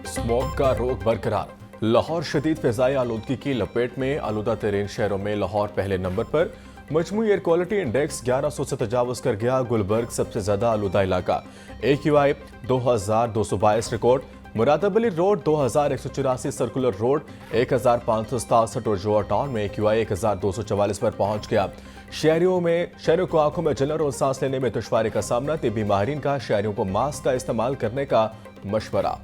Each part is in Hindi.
स्मॉग का रोग बरकरार। लाहौर शदीद फिजाई आलूदगी की लपेट में, आलूदा तरीन शहरों में लाहौर पहले नंबर पर। मजमूई एयर क्वालिटी इंडेक्स 1100 से तजावुज कर गया। गुलबर्ग सबसे ज्यादा आलूदा इलाका। AQI 2222 record. मुरादाबली रोड 2184, सर्कुलर रोड 1567 और जोआ टाउन में AQI 1244 पर पहुंच गया। शहरियों को आंखों में जलन और सांस लेने में दुश्वारी का सामना। तिब्बी माहिरीन का शहरियों को मास्क का इस्तेमाल करने का मशवरा।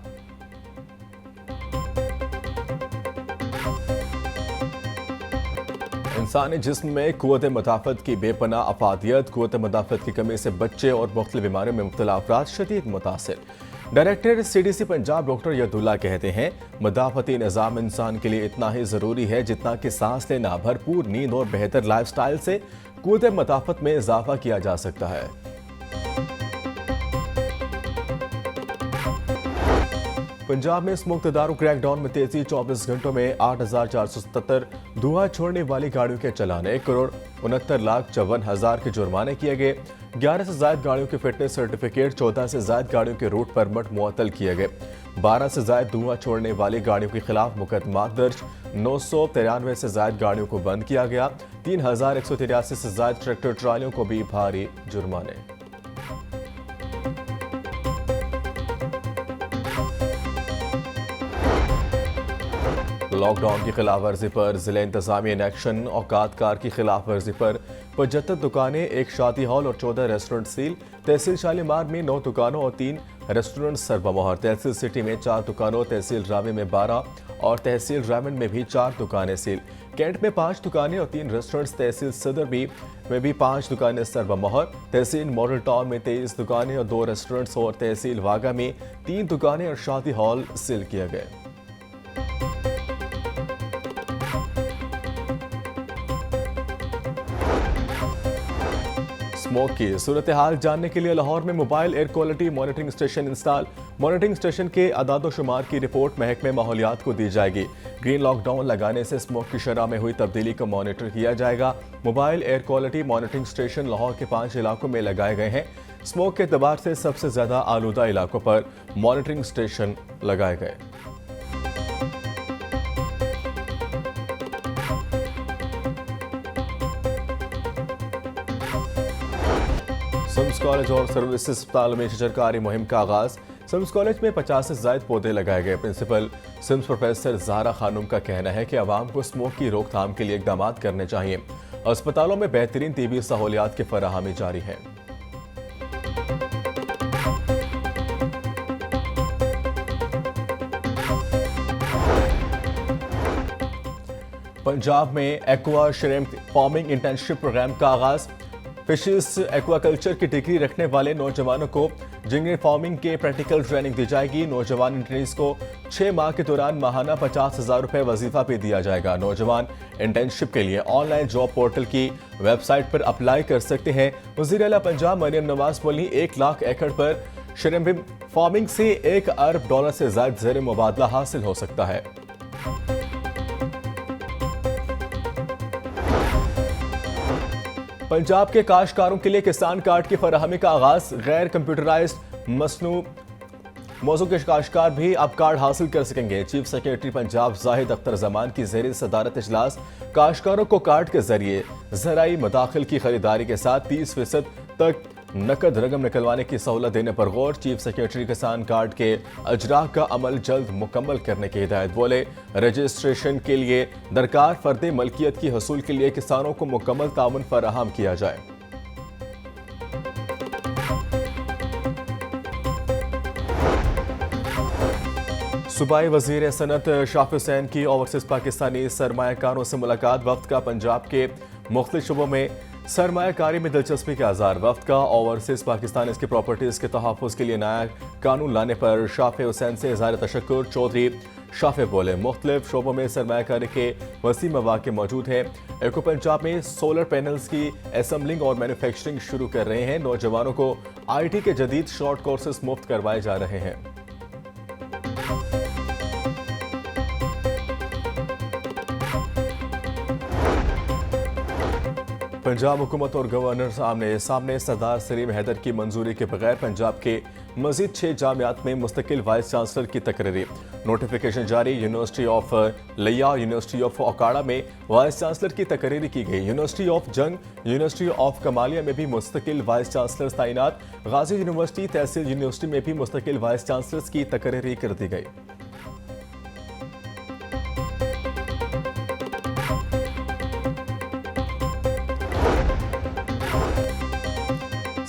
इंसानी जिस्म में कुव्वत मदाफत की बेपनाह अफादियत। कुव्वत मदाफत की कमी से बच्चे और मुख्तलिफ बीमारियों में मुब्तला अफराद शदीद मुतासिर। Director CDC Punjab doctor Yadulla कहते हैं, मदाफती निज़ाम इंसान के लिए इतना ही ज़रूरी है जितना कि सांस लेना। भरपूर नींद और बेहतर लाइफ स्टाइल से कुव्वत मदाफत में इजाफा किया जा सकता है। पंजाब में स्मोक तदारुक क्रैकडाउन में तेजी। 24 घंटों में 8477 धुआं छोड़ने वाली गाड़ियों के चलान। 1,69,54,000 के जुर्माने किए गए। 11 से ज्यादा गाड़ियों के फिटनेस सर्टिफिकेट, 14 से ज्यादा गाड़ियों के रूट परमिट मुअत्तल किए गए। 12 से ज्यादा धुआं छोड़ने वाली गाड़ियों के खिलाफ मुकदमा दर्ज। 993 से ज्यादा गाड़ियों को बंद किया गया। 3183 से ज्यादा ट्रैक्टर ट्रालियों को भी भारी जुर्माने। लॉकडाउन की खिलाफ वर्जी पर जिला इंतजामिया इन एक्शन। औकात कार की खिलाफ वर्जी पर 75 दुकानें, 1 शादी हॉल और 14 रेस्टोरेंट सील। तहसील शालीमार में 9 दुकानों और 3 रेस्टोरेंट सरबमोहर। तहसील सिटी में 4 दुकानों, तहसील रावी में 12 और तहसील रामन में भी 4 दुकानें सील। कैंट में 5 दुकानें और 3 रेस्टोरेंट्स। तहसील सदर में भी 5 दुकानें सरबमोहर। तहसील मॉडल टाउन में 23 दुकानें और 2 रेस्टोरेंट्स और तहसील वागा में 3 दुकानें और शादी हॉल सील किए गए। स्मोक की सूरत हाल जानने के लिए लाहौर में mobile air quality monitoring station install. Monitoring station के अदाद-ओ-शुमार की रिपोर्ट महकमे माहौलियात को दी जाएगी। ग्रीन लॉकडाउन लगाने से स्मोक की शरह में हुई तब्दीली को मॉनिटर किया जाएगा। Mobile air quality monitoring station Lahore के 5 इलाकों में लगाए गए हैं। स्मोक के एतबार से सबसे ज्यादा आलूदा इलाकों पर मॉनिटरिंग स्टेशन लगाए गए। सिम्स कॉलेज और सर्विसेज अस्पताल में शजरकारी मुहिम का आगाज। सिम्स कॉलेज में 50 से ज्यादा पौधे लगाए गए। प्रिंसिपल सिम्स प्रोफेसर ज़हरा खानूम का कहना है कि आवाम को स्मोक की रोकथाम के लिए इकदाम करने चाहिए। अस्पतालों में बेहतरीन तिब्बी सहूलियात की फराहमी जारी है। पंजाब में aqua shrimp farming internship programme का आगाज। फिशेस एक्वाकल्चर की डिग्री रखने वाले नौजवानों को जिंगल फार्मिंग के प्रैक्टिकल ट्रेनिंग दी जाएगी। नौजवान इंटर्नीज को 6 माह के दौरान माहाना 50,000 रुपए वजीफा भी दिया जाएगा। नौजवान इंटर्नशिप के लिए ऑनलाइन जॉब पोर्टल की वेबसाइट पर अप्लाई कर सकते हैं। वज़ीर आला पंजाब मरियम नवाज बोली, 1 लाख एकड़ पर श्रिम्प फार्मिंग से $1 अरब से ज्यादा ज़र मुबादला हासिल हो सकता है। पंजाब के काश्तकारों के लिए किसान कार्ड की फराहमी का आगाज। गैर कंप्यूटराइज्ड मसनू मौजू के काश्तकार भी अब कार्ड हासिल कर सकेंगे। चीफ सेक्रेटरी पंजाब जाहिद अख्तर जमान की ज़ेर सदारत इजलास। काश्तकारों को कार्ड के जरिए ज़राई मदाखिल की खरीदारी के साथ 30% तक नकद रकम निकलवाने की सहूलत देने पर गौर। चीफ सेक्रेटरी किसान कार्ड के अजरा का अमल जल्द मुकम्मल करने की हिदायत। बोले, रजिस्ट्रेशन के लिए दरकार फर्द मलकियत की हसूल के लिए किसानों को मुकम्मल ताउन फराहम किया जाए। सूबाई वजीर सनत शाफी हुसैन की ओवरसीज पाकिस्तानी सरमायाकारों से मुलाकात। वफ्द का पंजाब के मुख्तलिफ शोबों में सरमायाकारी में दिलचस्पी का आज़ार। वफ्द का ओवरसीज पाकिस्तान इसकी प्रॉपर्टीज़ के तहफ़्फ़ुज़ के लिए नया कानून लाने पर शाफी हुसैन से इज़हार तशक्कुर। चौधरी शाफी बोले, मुख्तलिफ शोबों में सरमायाकारी के वसी मौक़े मौजूद हैं। एको पंजाब में सोलर पैनल्स की असेंबलिंग और मैन्युफैक्चरिंग शुरू कर रहे हैं। नौजवानों को IT के जदीद शॉर्ट कोर्सेज मुफ्त करवाए जा रहे हैं। पंजाब हुकूमत और गवर्नर सामने सरदार सलीम हैदर की मंजूरी के बगैर पंजाब के मजीद 6 जामियात में मुस्तकिल वाइस चांसलर की तकरीरी। नोटिफिकेशन जारी। यूनिवर्सिटी ऑफ लिया, यूनिवर्सिटी ऑफ ओकाड़ा में वाइस चांसलर की तकरीरी की गई। यूनिवर्सिटी ऑफ जंग, यूनिवर्सिटी ऑफ कमालिया में भी मुस्तकिल वाइस चांसलर तैनात। गाजी यूनिवर्सिटी, तहसील यूनिवर्सिटी में भी मुस्तकिल वाइस चांसलर्स की तकरीरी कर दी गई।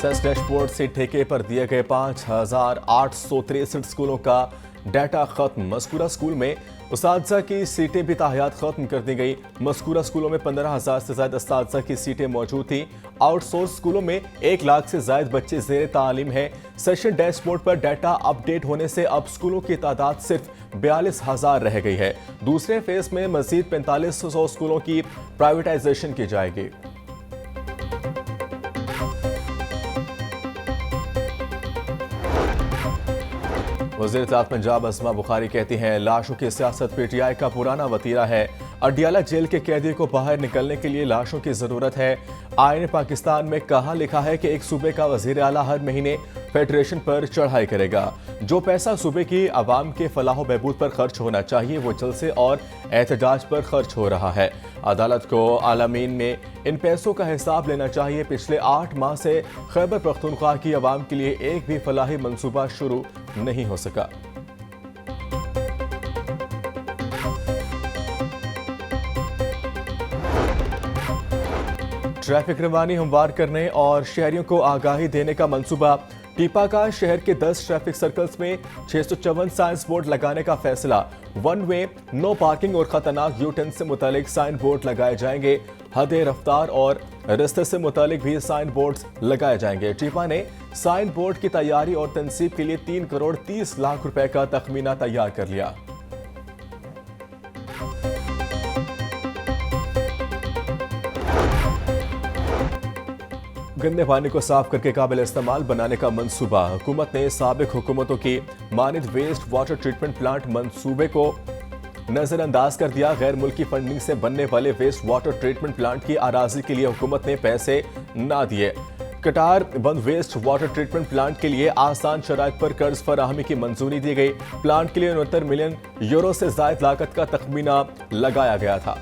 सेस डैशबोर्ड से ठेके पर दिए गए 5,863 स्कूलों का डाटा खत्म। मस्कूरा स्कूल में उस्तादजा की सीटें भी ताहियात खत्म कर दी गई। मस्कूरा स्कूलों में 15,000 से ज्यादा उस्तादजा की सीटें मौजूद थी। आउटसोर्स स्कूलों में 1 लाख से ज्यादा बच्चे जेर तालीम हैं। सेशन डैशबोर्ड पर डाटा अपडेट होने से अब स्कूलों की तादाद सिर्फ 42,000 रह गई है। दूसरे फेज में मजीद 4500 स्कूलों की प्राइवेटाइजेशन की जाएगी। वज़ीर-ए-आज़म पंजाब अस्मा बुखारी कहती हैं, लाशों की सियासत पीटीआई का पुराना वतीरा है। अडियाला जेल के कैदी को बाहर निकलने के लिए लाशों की जरूरत है। आईन पाकिस्तान में कहाँ लिखा है कि एक सूबे का वज़ीर आला हर महीने फेडरेशन पर चढ़ाई करेगा। जो पैसा सूबे की आवाम के फलाह बहबूद पर खर्च होना चाहिए वो जलसे और एहतजाज पर खर्च हो रहा है। अदालत को आलमीन में इन पैसों का हिसाब लेना चाहिए। पिछले 8 माह से खैबर पख्तूनख्वा की आवाम के लिए एक भी फलाही मंसूबा शुरू नहीं हो सका। ट्रैफिक रवानी हमवार करने और शहरियों को आगाही देने का मंसूबा। टीपा का शहर के 10 ट्रैफिक सर्कल्स में 654 साइंस बोर्ड लगाने का फैसला। वन वे, नो पार्किंग और खतरनाक यू टर्न से मुतालिक साइन बोर्ड लगाए जाएंगे। हद रफ्तार और रास्ते से मुतालिक भी साइन बोर्ड्स लगाए जाएंगे। टीपा ने साइन बोर्ड की तैयारी और तनसीब के लिए 3 करोड़ 30 लाख रुपए का तखमीना तैयार कर लिया। गंदे पानी को साफ करके काबिल इस्तेमाल बनाने का मंसूबा। हुकूमत ने साबिक हुकूमतों की मानिद वेस्ट वाटर ट्रीटमेंट प्लांट मंसूबे को नजरअंदाज कर दिया। गैर मुल्की फंडिंग से बनने वाले वेस्ट वाटर ट्रीटमेंट प्लांट की आराजी के लिए हुकूमत ने पैसे ना दिए। कटार बंद वेस्ट वाटर ट्रीटमेंट प्लांट के लिए आसान शराइत पर कर्ज फराहमी की मंजूरी दी गई। प्लांट के लिए 69 मिलियन यूरो से ज्यादा लागत का तखमीना लगाया गया था।